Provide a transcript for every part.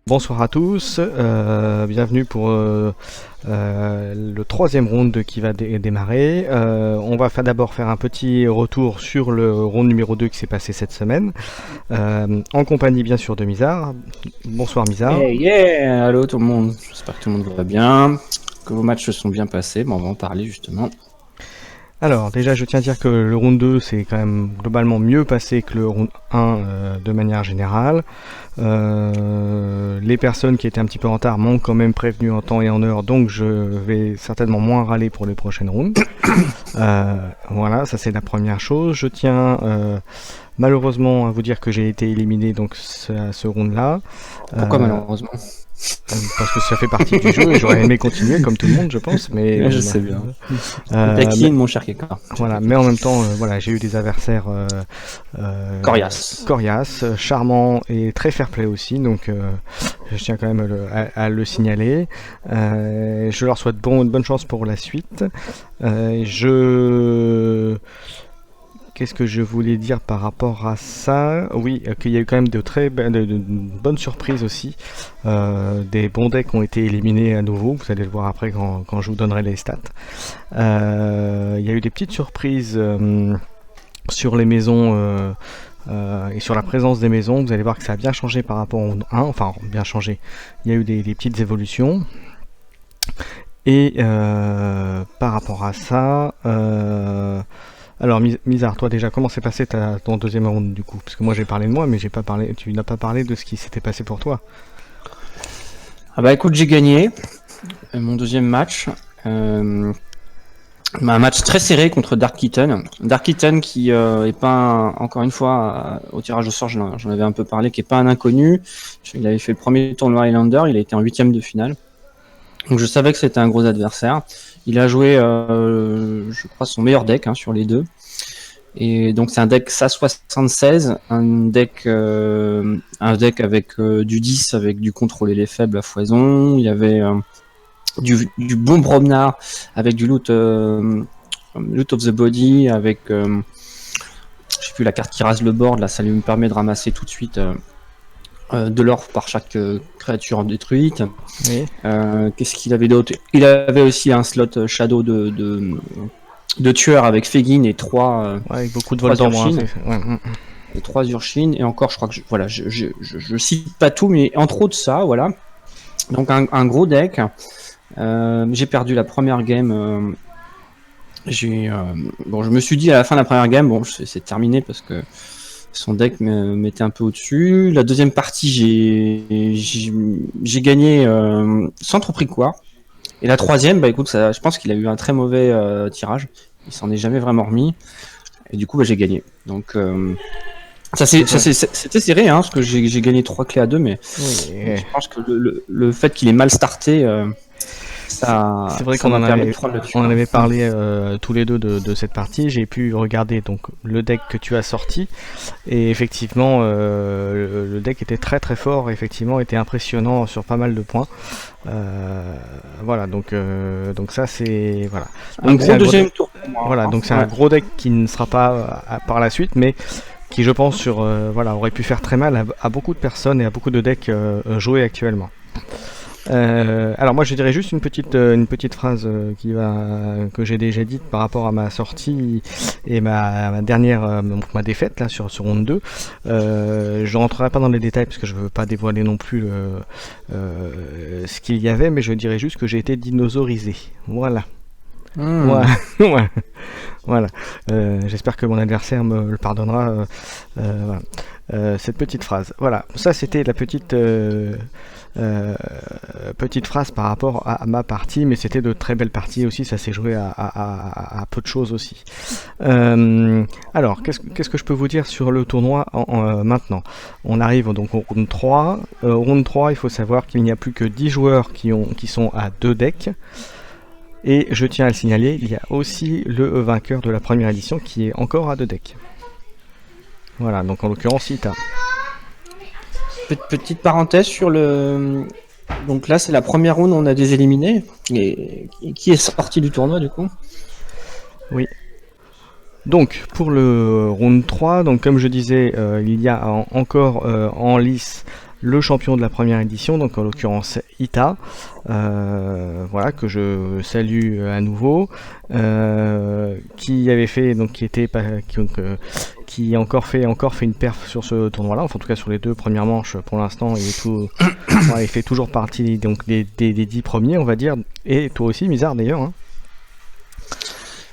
Bonsoir à tous, bienvenue pour le troisième round qui va démarrer. On va d'abord faire un petit retour sur le round numéro 2 qui s'est passé cette semaine, en compagnie bien sûr de Mizar. Bonsoir Mizar. Yeah, allô tout le monde, j'espère que tout le monde va bien, que vos matchs se sont bien passés, on va en parler justement. Alors déjà je tiens à dire que le round 2 c'est quand même globalement mieux passé que le round 1 de manière générale. Les personnes qui étaient un petit peu en retard m'ont quand même prévenu en temps et en heure, donc je vais certainement moins râler pour les prochaines rounds. Voilà, ça c'est la première chose. Je tiens malheureusement à vous dire que j'ai été éliminé donc à ce round là. Pourquoi malheureusement? Parce que ça fait partie du jeu et j'aurais aimé continuer comme tout le monde je pense, mais je sais bien. Taquine mon cher Keka. Voilà, mais en même temps voilà, j'ai eu des adversaires coriaces, charmants et très fair-play aussi, donc je tiens quand même à le signaler. Je leur souhaite bonne chance pour la suite. Qu'est-ce que je voulais dire par rapport à ça? Oui, qu'il y a eu quand même de bonnes surprises aussi. Des bons decks ont été éliminés à nouveau. Vous allez le voir après quand je vous donnerai les stats. Il y a eu des petites surprises sur les maisons et sur la présence des maisons. Vous allez voir que ça a bien changé par rapport au 1. Enfin, bien changé. Il y a eu des petites évolutions. Et par rapport à ça... Alors Mizar, toi déjà, comment s'est passé ton deuxième round du coup? Parce que moi j'ai parlé de moi, mais tu n'as pas parlé de ce qui s'était passé pour toi. Ah bah écoute, j'ai gagné mon deuxième match. Un match très serré contre Dark Kitten. Dark Kitten qui est pas encore une fois au tirage au sort, j'en avais un peu parlé, qui est pas un inconnu. Il avait fait le premier tournoi Highlander, il a été en 8ème de finale. Donc je savais que c'était un gros adversaire. Il a joué, je crois, son meilleur deck sur les deux. Et donc c'est un deck SA76, un deck avec du 10, avec du contrôler les faibles à foison. Il y avait du bon Bromnar avec du loot of the body, avec je sais plus, la carte qui rase le board. Là, ça lui permet de ramasser tout de suite de l'or par chaque créature détruite. Oui. Qu'est-ce qu'il avait d'autre? Il avait aussi un slot shadow de tueur avec Fegin et 3 avec beaucoup de vol d'ombre. Et 3 Urshine, et encore je crois que je cite pas tout, mais entre autres ça, voilà. Donc un gros deck. J'ai perdu la première game. Je me suis dit à la fin de la première game, bon c'est terminé parce que son deck m'était un peu au-dessus. La deuxième partie, j'ai gagné sans trop pris quoi. Et la troisième, bah écoute, je pense qu'il a eu un très mauvais tirage. Il s'en est jamais vraiment remis. Et du coup, bah, j'ai gagné. Donc c'était serré, parce que j'ai gagné 3 clés à 2, mais oui. Je pense que le fait qu'il ait mal starté... c'est vrai qu'on en avait parlé tous les deux de cette partie. J'ai pu regarder donc le deck que tu as sorti et effectivement le deck était très très fort, effectivement était impressionnant sur pas mal de points. Voilà, donc ça c'est voilà. Donc c'est un deuxième tour. Voilà, donc c'est un gros deck qui ne sera pas par la suite, mais qui je pense aurait pu faire très mal à beaucoup de personnes et à beaucoup de decks joués actuellement. Alors moi je dirais juste une petite phrase que j'ai déjà dite par rapport à ma sortie et ma dernière ma défaite là sur round 2. Je rentrerai pas dans les détails parce que je veux pas dévoiler non plus ce qu'il y avait, mais je dirais juste que j'ai été dinosaurisé. Voilà. Voilà. J'espère que mon adversaire me le pardonnera. Voilà. Cette petite phrase. Voilà. Ça c'était la petite phrase par rapport à ma partie, mais c'était de très belles parties aussi. Ça s'est joué à peu de choses aussi. Alors, qu'est-ce que je peux vous dire sur le tournoi maintenant? On arrive donc au round 3. Au round 3, il faut savoir qu'il n'y a plus que 10 joueurs qui sont à 2 decks. Et je tiens à le signaler, il y a aussi le vainqueur de la première édition qui est encore à 2 decks. Voilà, donc en l'occurrence Ita. Petite parenthèse sur le... Donc là c'est la première round où on a des éliminés. Et qui est sorti du tournoi du coup? Oui. Donc pour le round 3, donc comme je disais, il y a encore en lice le champion de la première édition, donc en l'occurrence Ita, voilà, que je salue à nouveau, qui avait fait, donc qui a encore fait une perf sur ce tournoi-là, enfin en tout cas sur les 2 premières manches pour l'instant, il fait toujours partie donc des 10 premiers, on va dire, et toi aussi, Mizar d'ailleurs. Hein.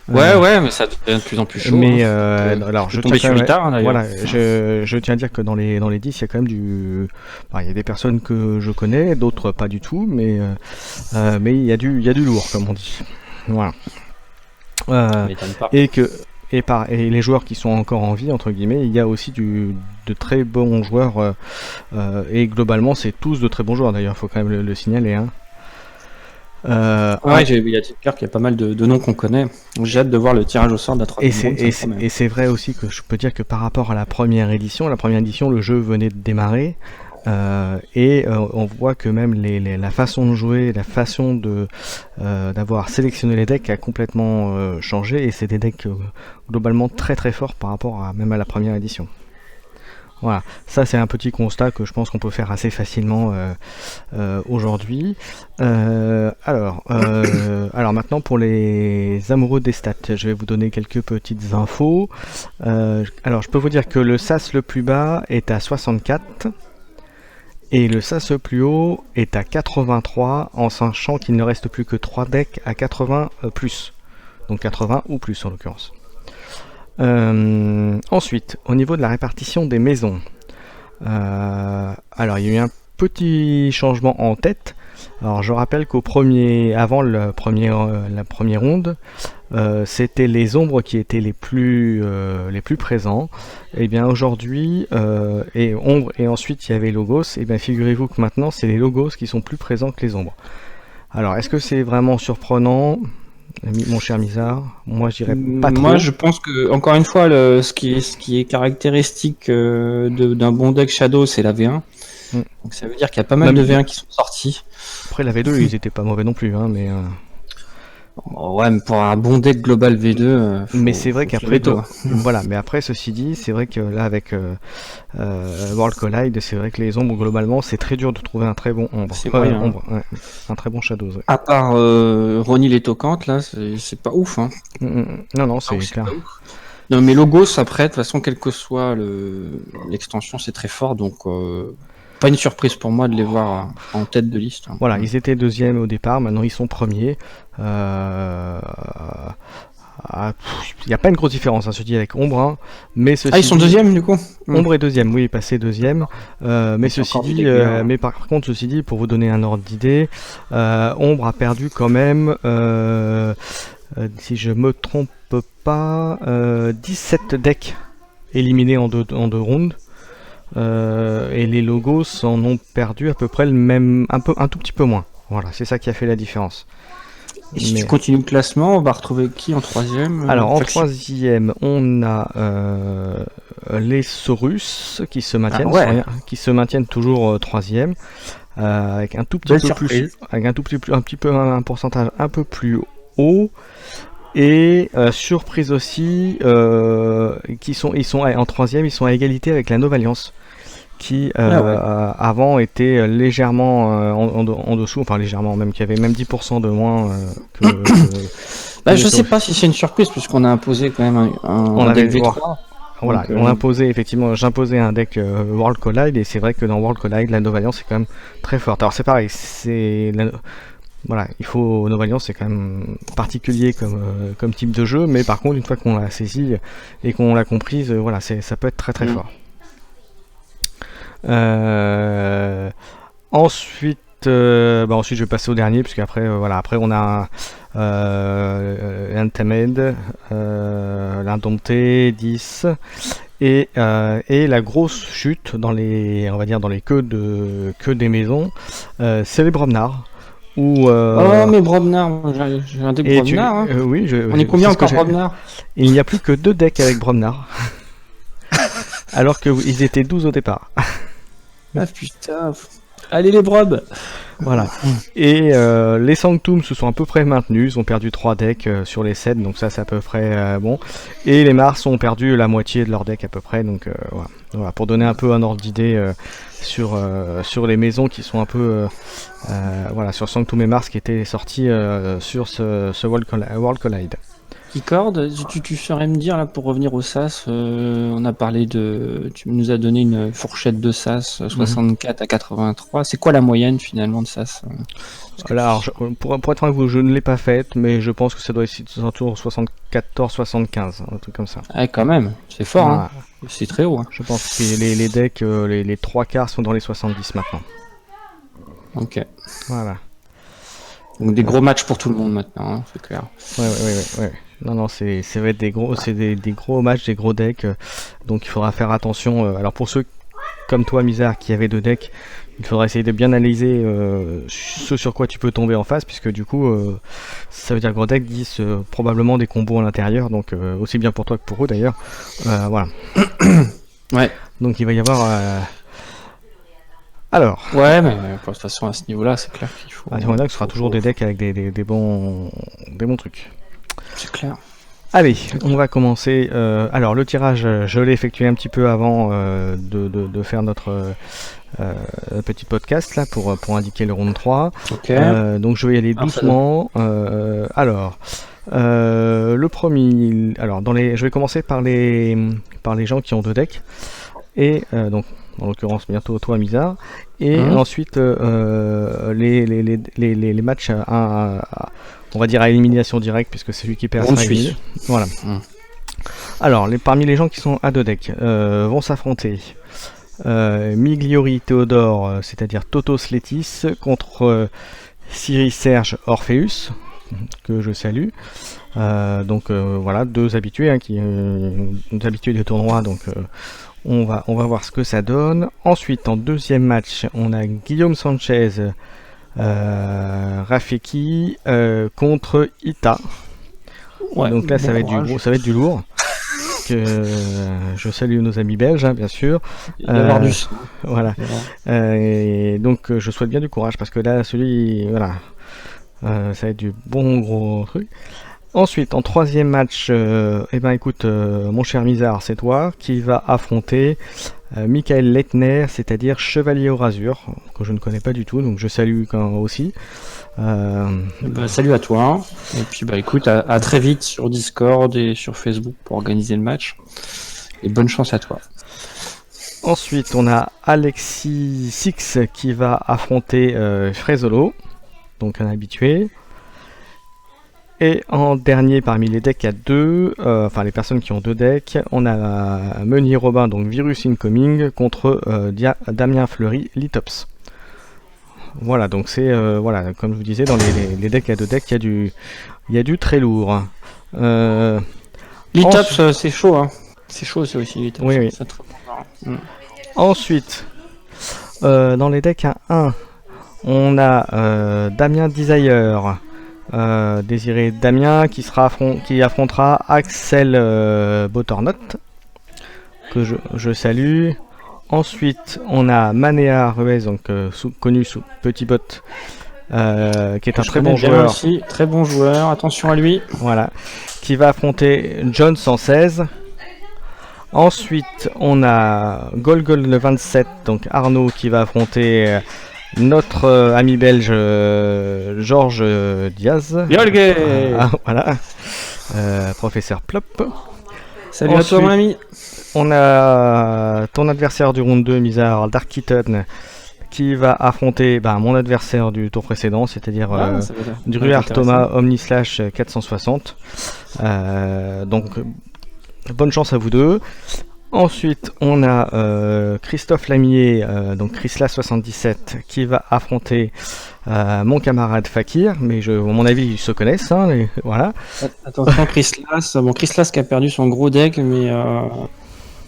Ouais, mais ça devient de plus en plus chaud. Mais alors, je tiens sur Ita, d'ailleurs. voilà, je tiens à dire que dans les 10, il y a quand même il y a des personnes que je connais, d'autres pas du tout, mais il y a du lourd, comme on dit. Voilà. Et les joueurs qui sont encore en vie, entre guillemets, il y a aussi de très bons joueurs, et globalement, c'est tous de très bons joueurs, d'ailleurs, il faut quand même le signaler. Hein. Il y a qu'il y a pas mal de noms qu'on connaît. J'ai hâte de voir le tirage au sort de la 3e ronde. Et c'est vrai aussi que je peux dire que par rapport à la première édition, le jeu venait de démarrer. On voit que même la façon de jouer, la façon d'avoir sélectionné les decks a complètement changé, et c'est des decks globalement très très forts par rapport même à la première édition. Voilà, ça c'est un petit constat que je pense qu'on peut faire assez facilement aujourd'hui. Alors maintenant pour les amoureux des stats, je vais vous donner quelques petites infos. Alors je peux vous dire que le SAS le plus bas est à 64 et le SAS le plus haut est à 83, en sachant qu'il ne reste plus que 3 decks à 80 plus, donc 80 ou plus en l'occurrence. Ensuite, au niveau de la répartition des maisons, alors il y a eu un petit changement en tête. Alors je rappelle avant la première ronde, c'était les ombres qui étaient les plus présents. Et bien aujourd'hui, et ombres, et ensuite il y avait logos. Et bien figurez-vous que maintenant c'est les logos qui sont plus présents que les ombres. Alors est-ce que c'est vraiment surprenant, mon cher Mizar? Moi je dirais pas trop. Moi je pense que, encore une fois, ce qui est caractéristique d'un bon deck Shadow, c'est la V1. Donc ça veut dire qu'il y a pas mal de V1 qui sont sortis. Après la V2 ils étaient pas mauvais non plus, hein, mais ouais, mais pour un bon deck global V2, mais c'est vrai qu'après voilà, mais après ceci dit, c'est vrai que là avec World Collide, c'est vrai que les ombres globalement c'est très dur de trouver un très bon ombre. Un très bon Shadows. Ouais. À part Ronnie les Tocantes, là c'est pas ouf, hein. Non, c'est clair. Non, mais logos après, de toute façon, quelle que soit l'extension, c'est très fort, donc pas une surprise pour moi de les voir en tête de liste. Voilà, ils étaient deuxièmes au départ, maintenant ils sont premiers. Il n'y a pas une grosse différence, hein, je dis, avec Ombre, hein, mais ils sont deuxièmes du coup. Ombre est deuxième, oui, passé deuxième. Mais ceci dit, mais par contre, ceci dit, pour vous donner un ordre d'idée, Ombre a perdu quand même, si je me trompe pas, 17 decks éliminés en deux rounds. Et les logos en ont perdu à peu près le même, un tout petit peu moins. Voilà, c'est ça qui a fait la différence. Et si tu continues le classement, on va retrouver qui en troisième? Alors en troisième, on a les Saurus qui se maintiennent, qui se maintiennent toujours troisième, avec un tout petit peu plus, avec un pourcentage un peu plus haut. Et surprise aussi, ils sont en troisième, ils sont à égalité avec la Nova Alliance, qui avant était légèrement en dessous, enfin légèrement même, qui avait même 10% de moins que je sais pas si c'est une surprise, puisqu'on a imposé quand même un deck V3. Voilà, on imposait j'imposais un deck World Collide, et c'est vrai que dans World Collide, la Nova Alliance est quand même très forte. Alors c'est pareil, voilà, Nova Alliance c'est quand même particulier comme type de jeu, mais par contre une fois qu'on l'a saisi et qu'on l'a comprise, voilà, ça peut être très très fort. Ensuite je vais passer au dernier, puisque après après on a l'Untamed, l'Indompté, 10 et la grosse chute dans les queues des maisons, c'est les Bromnar. Mais Bromnar, j'ai un deck Bromnar. Oui, on est combien encore Bromnar? Il n'y a plus que 2 decks avec Bromnar. Alors qu'ils étaient 12 au départ. Ah putain. Allez les brebes. Voilà. Et les Sanctum se sont à peu près maintenus. Ils ont perdu 3 decks sur les 7, donc ça c'est à peu près bon. Et les Mars ont perdu la moitié de leur deck à peu près. Donc voilà. Voilà. Pour donner un peu un ordre d'idée sur les maisons qui sont un peu voilà, sur Sanctum et Mars qui étaient sortis sur ce World Collide. Cord, tu saurais me dire là pour revenir au SAS, on a parlé tu nous as donné une fourchette de SAS 64 à 83. C'est quoi la moyenne finalement de SAS? Alors, pour être franc avec vous, je ne l'ai pas faite, mais je pense que ça doit être autour 74-75, un truc comme ça. Ah, quand même, c'est fort, Voilà. hein. C'est très haut. Hein. Je pense que les decks, les 3 quarts sont dans les 70 maintenant. Ok. Voilà. Donc des gros matchs pour tout le monde maintenant, hein, c'est clair. Ouais. Non, ça va être des gros matchs, des gros decks, donc il faudra faire attention. Alors pour ceux comme toi, Misard, qui avaient 2 decks, il faudra essayer de bien analyser ce sur quoi tu peux tomber en face, puisque du coup, ça veut dire que gros deck disent probablement des combos à l'intérieur, donc aussi bien pour toi que pour eux d'ailleurs. Voilà. Ouais. Donc il va y avoir... Alors. Ouais, mais de toute façon à ce niveau-là, c'est clair qu'il faut. À ce moment-là, ce sera toujours des decks avec des bons trucs. C'est clair. Allez, on va commencer. Alors le tirage, je l'ai effectué un petit peu avant de faire notre petit podcast là pour indiquer le round 3. Okay. Donc je vais y aller doucement. Alors le premier, alors je vais commencer par les gens qui ont 2 decks et donc en l'occurrence bientôt toi Misard et ensuite les matchs on va dire à élimination directe puisque c'est lui qui perd sa éliminé. Voilà. Alors parmi les gens qui sont à 2 decks vont s'affronter Migliori Théodore, c'est-à-dire Totos Letis contre Cyril Serge Orpheus que je salue. Donc voilà, 2 habitués deux habitués des tournois, donc on va voir ce que ça donne. Ensuite, en deuxième match, on a Guillaume Sanchez Rafiki contre Ita. Ouais, donc là, ça va être du lourd. Je salue nos amis belges, hein, bien sûr. Voilà. Et donc, je souhaite bien du courage parce que là, voilà, ça va être du bon gros truc. Ensuite, en troisième match, écoute, mon cher Misard, c'est toi qui va affronter Michael Leitner, c'est-à-dire Chevalier aux Rasures, que je ne connais pas du tout, donc je salue aussi. Salut à toi, et puis écoute, à très vite sur Discord et sur Facebook pour organiser le match, et bonne chance à toi. Ensuite, on a Alexis Six qui va affronter Frezolo, donc un habitué. Et en dernier parmi les decks, il y a les personnes qui ont 2 decks, on a Meunier Robin, donc Virus Incoming, contre Damien Fleury, Litops. Voilà, donc c'est, voilà, comme je vous disais, dans les decks à 2 decks, il y a du très lourd. Litops, c'est chaud, hein. C'est chaud, c'est aussi Litops. Oui. Ensuite, dans les decks à 1, on a Damien Desire. Désiré Damien qui affrontera Axel Bottornot que je salue. Ensuite on a Manéa Ruiz, donc connu sous Petit Bot, qui est un très bon joueur aussi, très bon joueur, attention à lui. Voilà, qui va affronter John 116. Ensuite on a Golgol le 27, donc Arnaud, qui va affronter notre ami belge Georges Diaz. Voilà. Professeur Plop. Salut ensuite, à toi mon ami. On a ton adversaire du round 2, Misard, Dark Kitten, qui va affronter mon adversaire du tour précédent, c'est-à-dire Druard Thomas Omnislash 460. Donc bonne chance à vous deux. Ensuite, on a Christophe Lamier, donc Chrisla77, qui va affronter mon camarade Fakir, mais à mon avis, ils se connaissent, hein, voilà. Attention, Chrislas qui a perdu son gros deck,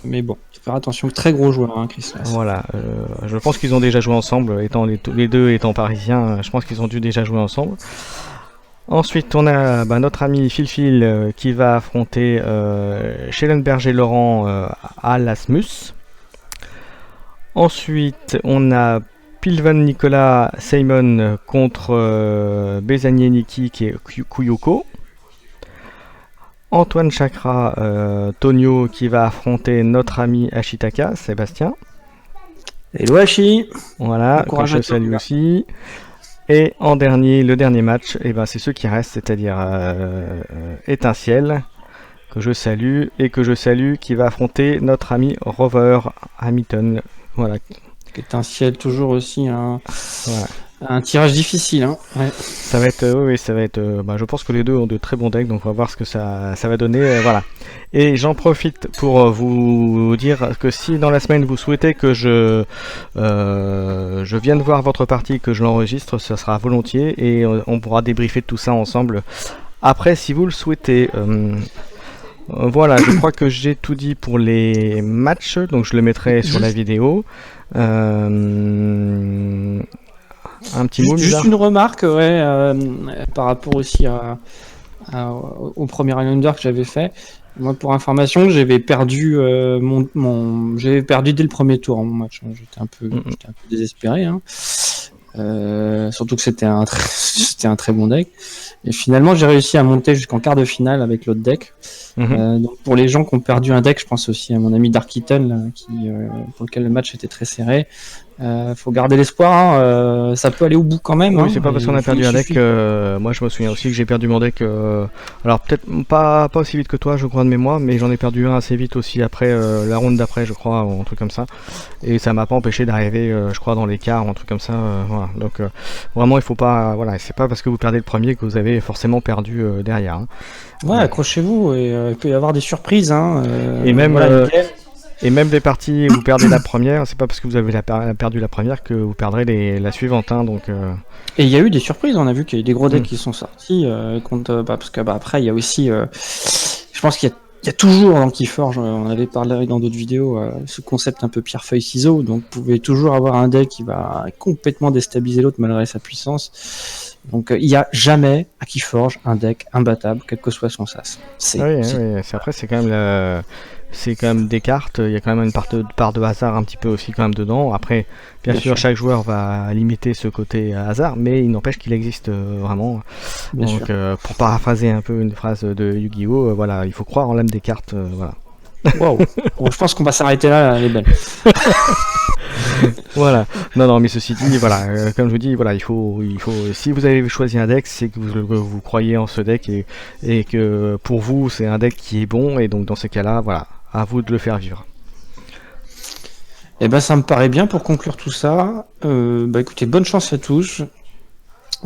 mais bon, il faut faire attention, très gros joueur, hein, Chrislas. Voilà, je pense qu'ils ont déjà joué ensemble, étant les deux étant parisiens, je pense qu'ils ont dû déjà jouer ensemble. Ensuite, on a notre ami Phil qui va affronter Schellenberger Laurent à l'Asmus. Ensuite, on a Pilvan Nicolas Simon contre Besanier Niki qui est Kuyoko. Antoine Chakra Tonio qui va affronter notre ami Ashitaka, Sébastien. Hello Hachi. Voilà, que je salue aussi. Et en dernier, le dernier match, et ben c'est ceux qui restent, c'est-à-dire Étincelle, que je salue, qui va affronter notre ami Rover Hamilton. Voilà. Étincelle toujours aussi Voilà. un tirage difficile. Hein. Ouais. Ça va être, je pense que les deux ont de très bons decks, donc on va voir ce que ça va donner. Voilà. Et j'en profite pour vous dire que si dans la semaine vous souhaitez que je vienne voir votre partie, que je l'enregistre, ça sera volontiers et on pourra débriefer de tout ça ensemble après si vous le souhaitez. Voilà, je crois que j'ai tout dit pour les matchs, donc je le mettrai sur la vidéo. Un petit mot, juste une remarque, par rapport aussi au premier Highlander que j'avais fait. Moi, pour information, j'avais perdu j'avais perdu dès le premier tour mon match. J'étais un peu désespéré. Hein. Surtout que c'était un très bon deck. Et finalement, j'ai réussi à monter jusqu'en quart de finale avec l'autre deck. Donc pour les gens qui ont perdu un deck, je pense aussi à mon ami Dark Eaton, pour lequel le match était très serré. Faut garder l'espoir, hein. Ça peut aller au bout quand même. Oui, hein, c'est pas parce qu'on a perdu un deck. Moi, je me souviens aussi que j'ai perdu mon deck. Alors peut-être pas aussi vite que toi, je crois de mémoire, mais j'en ai perdu un assez vite aussi après la ronde d'après, je crois, ou un truc comme ça. Et ça m'a pas empêché d'arriver, je crois, dans les quarts ou un truc comme ça. Voilà. Donc vraiment, il faut pas. Voilà, c'est pas parce que vous perdez le premier que vous avez forcément perdu derrière. Hein. Ouais, accrochez-vous et il peut y avoir des surprises. Hein, et même. Et même les parties où vous perdez la première, c'est pas parce que vous avez perdu la première que vous perdrez la suivante. Hein, donc, Et il y a eu des surprises, on a vu qu'il y a eu des gros decks qui sont sortis. Parce que après, il y a aussi. Je pense qu'il y a toujours dans Keyforge, on avait parlé dans d'autres vidéos, ce concept un peu pierre-feuille-ciseau. Donc vous pouvez toujours avoir un deck qui va complètement déstabiliser l'autre malgré sa puissance. Donc il n'y a jamais à Keyforge un deck imbattable, quel que soit son sas. Après, c'est quand même des cartes, il y a quand même une part de hasard un petit peu aussi quand même dedans. Après, bien sûr, chaque joueur va limiter ce côté hasard, mais il n'empêche qu'il existe vraiment. Donc, pour paraphraser un peu une phrase de Yu-Gi-Oh, voilà, il faut croire en l'âme des cartes, voilà. Wow. Bon, je pense qu'on va s'arrêter là, elle est belle. Voilà. Non, mais ceci dit, voilà, comme je vous dis, voilà, il faut, si vous avez choisi un deck, c'est que vous croyez en ce deck et que pour vous, c'est un deck qui est bon, et donc dans ces cas-là, voilà, à vous de le faire vivre. Eh ben, ça me paraît bien pour conclure tout ça. Écoutez, bonne chance à tous,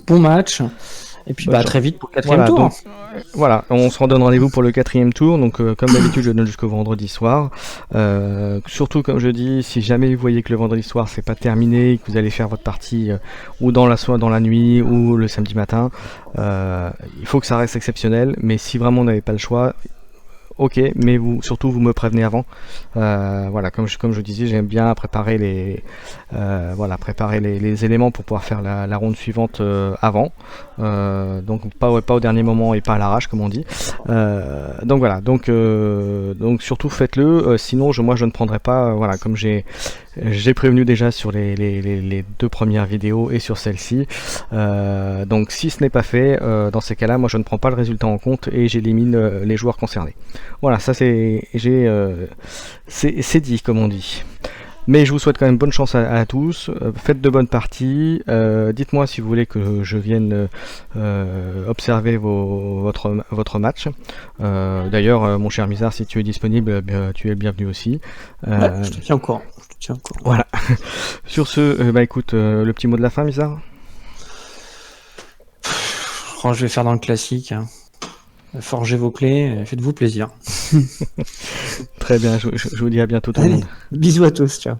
bon match. Et puis à très vite pour le quatrième tour. Donc, voilà, on se redonne rendez-vous pour le quatrième tour. Donc comme d'habitude, je donne jusqu'au vendredi soir. Surtout comme je dis, si jamais vous voyez que le vendredi soir c'est pas terminé, que vous allez faire votre partie ou dans la nuit ou le samedi matin, il faut que ça reste exceptionnel. Mais si vraiment on n'avez pas le choix, ok, mais surtout vous me prévenez avant. Voilà, comme je disais, j'aime bien préparer les éléments pour pouvoir faire la ronde suivante avant. Donc pas au dernier moment et pas à l'arrache comme on dit. Donc voilà, donc surtout faites-le. Sinon moi je ne prendrai pas. Voilà, comme j'ai prévenu déjà sur les deux premières vidéos et sur celle-ci. Donc si ce n'est pas fait, dans ces cas-là, moi je ne prends pas le résultat en compte et j'élimine les joueurs concernés. Voilà, ça c'est dit comme on dit. Mais je vous souhaite quand même bonne chance à tous. Faites de bonnes parties. Dites-moi si vous voulez que je vienne observer votre match. D'ailleurs, mon cher Mizar, si tu es disponible, tu es le bienvenu aussi. Je te tiens au courant. Voilà. Sur ce, écoute, le petit mot de la fin, Mizar. Je vais faire dans le classique. Hein. Forgez vos clés, faites-vous plaisir. Très bien, je vous dis à bientôt tout le monde. Bisous à tous, ciao.